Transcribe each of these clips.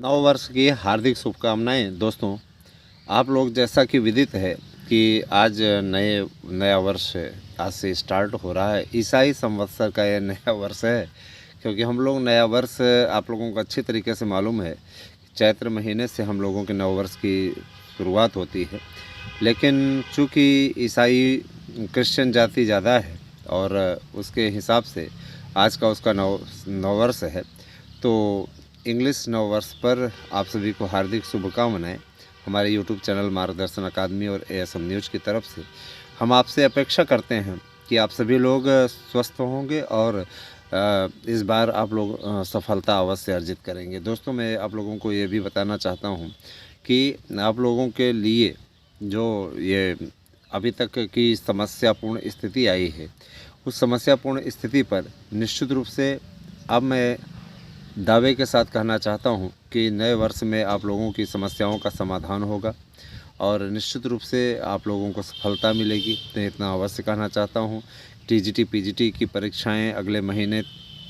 नव वर्ष की हार्दिक शुभकामनाएं दोस्तों। आप लोग जैसा कि विदित है कि आज नया वर्ष आज से स्टार्ट हो रहा है। ईसाई संवत्सर का यह नया वर्ष है, क्योंकि हम लोग नया वर्ष आप लोगों को अच्छी तरीके से मालूम है। चैत्र महीने से हम लोगों के नव वर्ष की शुरुआत होती है, लेकिन चूँकि ईसाई क्रिश्चियन जाति ज़्यादा है और उसके हिसाब से आज का उसका नव वर्ष है, तो इंग्लिश नव वर्ष पर आप सभी को हार्दिक शुभकामनाएं। हमारे यूट्यूब चैनल मार्गदर्शन अकादमी और एएसएम न्यूज़ की तरफ से हम आपसे अपेक्षा करते हैं कि आप सभी लोग स्वस्थ होंगे और इस बार आप लोग सफलता अवश्य अर्जित करेंगे। दोस्तों, मैं आप लोगों को ये भी बताना चाहता हूँ कि आप लोगों के लिए जो ये अभी तक की समस्यापूर्ण स्थिति आई है, उस समस्यापूर्ण स्थिति पर निश्चित रूप से अब मैं दावे के साथ कहना चाहता हूं कि नए वर्ष में आप लोगों की समस्याओं का समाधान होगा और निश्चित रूप से आप लोगों को सफलता मिलेगी। मैं इतना अवश्य कहना चाहता हूं। टीजीटी पीजीटी की परीक्षाएं अगले महीने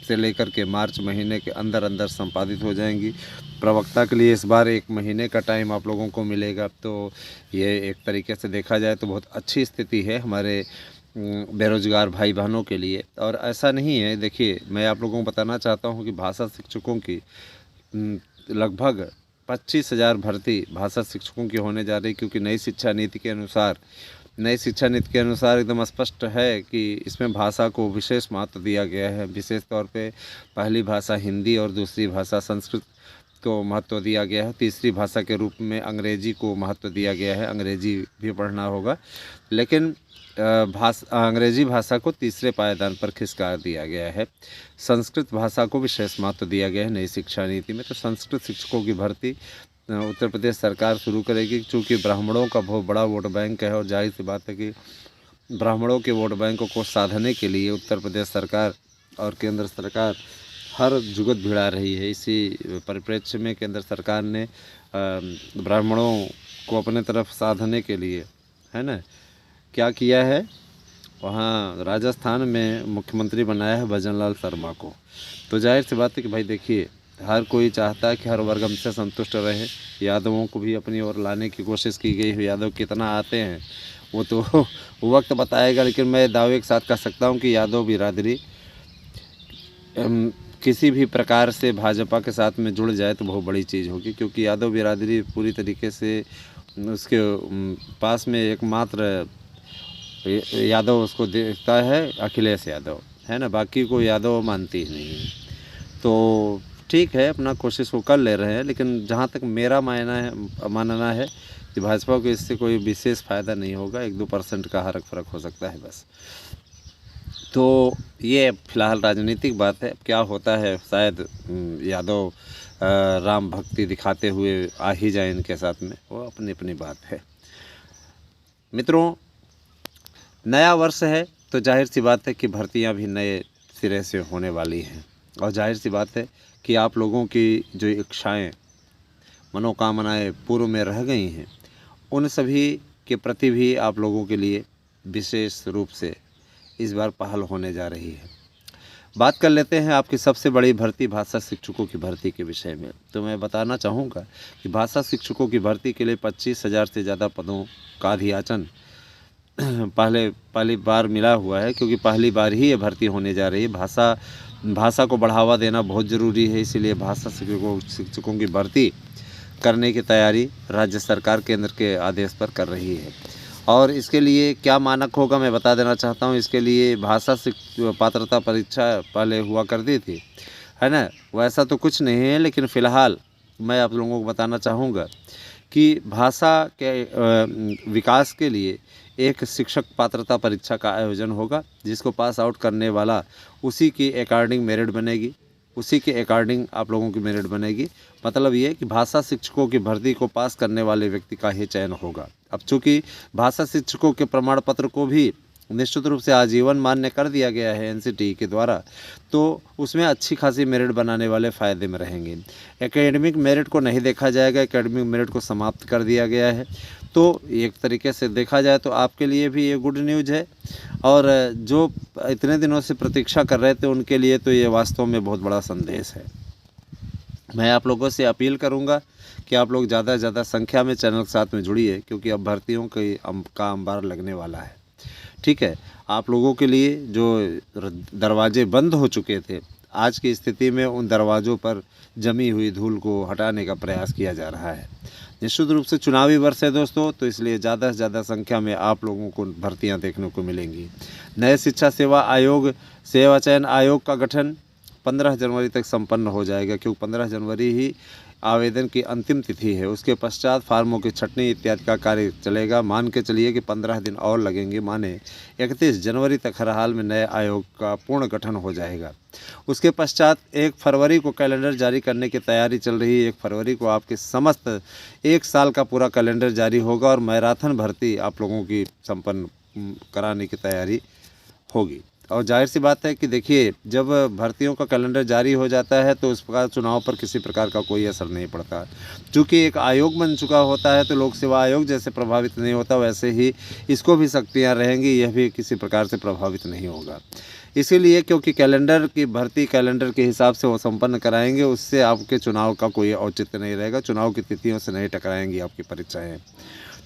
से लेकर के मार्च महीने के अंदर अंदर संपादित हो जाएंगी। प्रवक्ता के लिए इस बार 1 महीने का टाइम आप लोगों को मिलेगा, तो ये एक तरीके से देखा जाए तो बहुत अच्छी स्थिति है हमारे बेरोज़गार भाई बहनों के लिए। और ऐसा नहीं है, देखिए मैं आप लोगों को बताना चाहता हूं कि भाषा शिक्षकों की लगभग 25,000 भर्ती भाषा शिक्षकों की होने जा रही, क्योंकि नई शिक्षा नीति के अनुसार एकदम स्पष्ट है कि इसमें भाषा को विशेष महत्व दिया गया है। विशेष तौर पे पहली भाषा हिंदी और दूसरी भाषा संस्कृत को महत्व दिया गया है। तीसरी भाषा के रूप में अंग्रेजी को महत्व दिया गया है। अंग्रेजी भी पढ़ना होगा, लेकिन अंग्रेजी भाषा को तीसरे पायदान पर खिसका दिया गया है। संस्कृत भाषा को विशेष महत्व दिया गया है नई शिक्षा नीति में। तो संस्कृत शिक्षकों की भर्ती उत्तर प्रदेश सरकार शुरू करेगी, क्योंकि ब्राह्मणों का बहुत बड़ा वोट बैंक है और जाहिर सी बात है कि ब्राह्मणों के वोट बैंक को साधने के लिए उत्तर प्रदेश सरकार और केंद्र सरकार हर जुगत भिड़ा रही है। इसी परिप्रेक्ष्य में केंद्र सरकार ने ब्राह्मणों को अपने तरफ साधने के लिए, है ना, क्या किया है, वहाँ राजस्थान में मुख्यमंत्री बनाया है भजन लाल शर्मा को। तो जाहिर सी बात है कि भाई देखिए, हर कोई चाहता है कि हर वर्ग हमसे संतुष्ट रहे। यादवों को भी अपनी ओर लाने की कोशिश की गई है। यादव कितना आते हैं वो तो वक्त बताएगा, लेकिन मैं दावे के साथ कह सकता हूँ कि यादव बिरादरी किसी भी प्रकार से भाजपा के साथ में जुड़ जाए तो बहुत बड़ी चीज़ होगी, क्योंकि यादव बिरादरी पूरी तरीके से उसके पास में एकमात्र यादव उसको देखता है, अखिलेश यादव, है ना, बाकी को यादव मानती ही नहीं है। तो ठीक है, अपना कोशिश वो कर ले रहे हैं, लेकिन जहाँ तक मेरा मानना है कि भाजपा को इससे कोई विशेष फ़ायदा नहीं होगा। 1-2% का फ़र्क हो सकता है बस। तो ये फ़िलहाल राजनीतिक बात है। क्या होता है, शायद यादव राम भक्ति दिखाते हुए आ ही जाए इनके साथ में, वो अपनी अपनी बात है। मित्रों, नया वर्ष है तो जाहिर सी बात है कि भर्तियां भी नए सिरे से होने वाली हैं, और जाहिर सी बात है कि आप लोगों की जो इच्छाएं, मनोकामनाएं पूर्व में रह गई हैं, उन सभी के प्रति भी आप लोगों के लिए विशेष रूप से इस बार पहल होने जा रही है। बात कर लेते हैं आपकी सबसे बड़ी भर्ती भाषा शिक्षकों की भर्ती के विषय में। तो मैं बताना चाहूँगा कि भाषा शिक्षकों की भर्ती के लिए 25,000 से ज़्यादा पदों का अधियाचन पहली बार मिला हुआ है, क्योंकि पहली बार ही ये भर्ती होने जा रही है। भाषा को बढ़ावा देना बहुत ज़रूरी है, इसीलिए भाषा शिक्षकों की भर्ती करने की तैयारी राज्य सरकार केंद्र के आदेश पर कर रही है। और इसके लिए क्या मानक होगा मैं बता देना चाहता हूँ। इसके लिए भाषा पात्रता परीक्षा पहले हुआ करती थी, है ना, वैसा तो कुछ नहीं है, लेकिन फ़िलहाल मैं आप लोगों को बताना चाहूँगा कि भाषा के विकास के लिए एक शिक्षक पात्रता परीक्षा का आयोजन होगा, जिसको पास आउट करने वाला उसी की अकॉर्डिंग मेरिट बनेगी, उसी के अकॉर्डिंग आप लोगों की मेरिट बनेगी। मतलब ये कि भाषा शिक्षकों की भर्ती को पास करने वाले व्यक्ति का ही चयन होगा। अब चूँकि भाषा शिक्षकों के प्रमाण पत्र को भी निश्चित रूप से आजीवन मान्य कर दिया गया है एनसीटी के द्वारा, तो उसमें अच्छी खासी मेरिट बनाने वाले फ़ायदे में रहेंगे। एकेडमिक मेरिट को नहीं देखा जाएगा, एकेडमिक मेरिट को समाप्त कर दिया गया है। तो एक तरीके से देखा जाए तो आपके लिए भी ये गुड न्यूज़ है, और जो इतने दिनों से प्रतीक्षा कर रहे थे उनके लिए तो ये वास्तव में बहुत बड़ा संदेश है। मैं आप लोगों से अपील करूंगा कि आप लोग ज़्यादा से ज़्यादा संख्या में चैनल के साथ में जुड़िए, क्योंकि अब भर्तियों का अंबार लगने वाला है। ठीक है, आप लोगों के लिए जो दरवाजे बंद हो चुके थे, आज की स्थिति में उन दरवाज़ों पर जमी हुई धूल को हटाने का प्रयास किया जा रहा है। निश्चित रूप से चुनावी वर्ष है दोस्तों, तो इसलिए ज़्यादा से ज़्यादा संख्या में आप लोगों को भर्तियां देखने को मिलेंगी। नए शिक्षा सेवा आयोग सेवा चयन आयोग का गठन 15 जनवरी तक संपन्न हो जाएगा, क्योंकि 15 जनवरी ही आवेदन की अंतिम तिथि है। उसके पश्चात फार्मों की छटनी इत्यादि का कार्य चलेगा। मान के चलिए कि 15 दिन और लगेंगे, माने 31 जनवरी तक हर हाल में नए आयोग का पूर्ण गठन हो जाएगा। उसके पश्चात 1 फरवरी को कैलेंडर जारी करने की तैयारी चल रही है। 1 फरवरी को आपके समस्त 1 साल का पूरा कैलेंडर जारी होगा और मैराथन भर्ती आप लोगों की संपन्न कराने की तैयारी होगी। और जाहिर सी बात है कि देखिए, जब भर्तियों का कैलेंडर जारी हो जाता है तो उस प्रकार चुनाव पर किसी प्रकार का कोई असर नहीं पड़ता। चूँकि एक आयोग बन चुका होता है तो लोक सेवा आयोग जैसे प्रभावित नहीं होता, वैसे ही इसको भी शक्तियाँ रहेंगी, यह भी किसी प्रकार से प्रभावित नहीं होगा। इसीलिए क्योंकि कैलेंडर की भर्ती कैलेंडर के हिसाब से वो संपन्न कराएंगे, उससे आपके चुनाव का कोई औचित्य नहीं रहेगा, चुनाव की तिथियों से नहीं टकराएंगी आपकी परीक्षाएँ।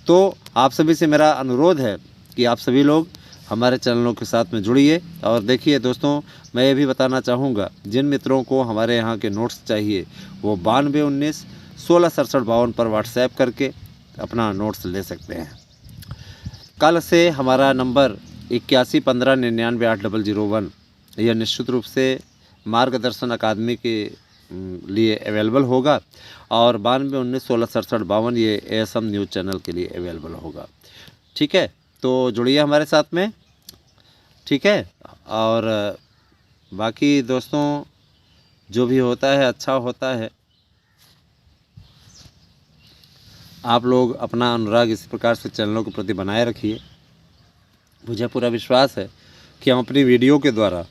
तो आप सभी से मेरा अनुरोध है कि आप सभी लोग हमारे चैनलों के साथ में जुड़िए। और देखिए दोस्तों, मैं ये भी बताना चाहूँगा, जिन मित्रों को हमारे यहाँ के नोट्स चाहिए वो 9219 16 67 52 पर व्हाट्सएप करके अपना नोट्स ले सकते हैं। कल से हमारा नंबर 81 15 99 8001 यह निश्चित रूप से मार्गदर्शन अकादमी के लिए अवेलेबल होगा, और 9219 16 67 52 ये ASM न्यूज़ चैनल के लिए अवेलेबल होगा। ठीक है, तो जुड़िए हमारे साथ में। ठीक है, और बाकी दोस्तों जो भी होता है अच्छा होता है। आप लोग अपना अनुराग इस प्रकार से चैनलों के प्रति बनाए रखिए। मुझे पूरा विश्वास है कि हम अपनी वीडियो के द्वारा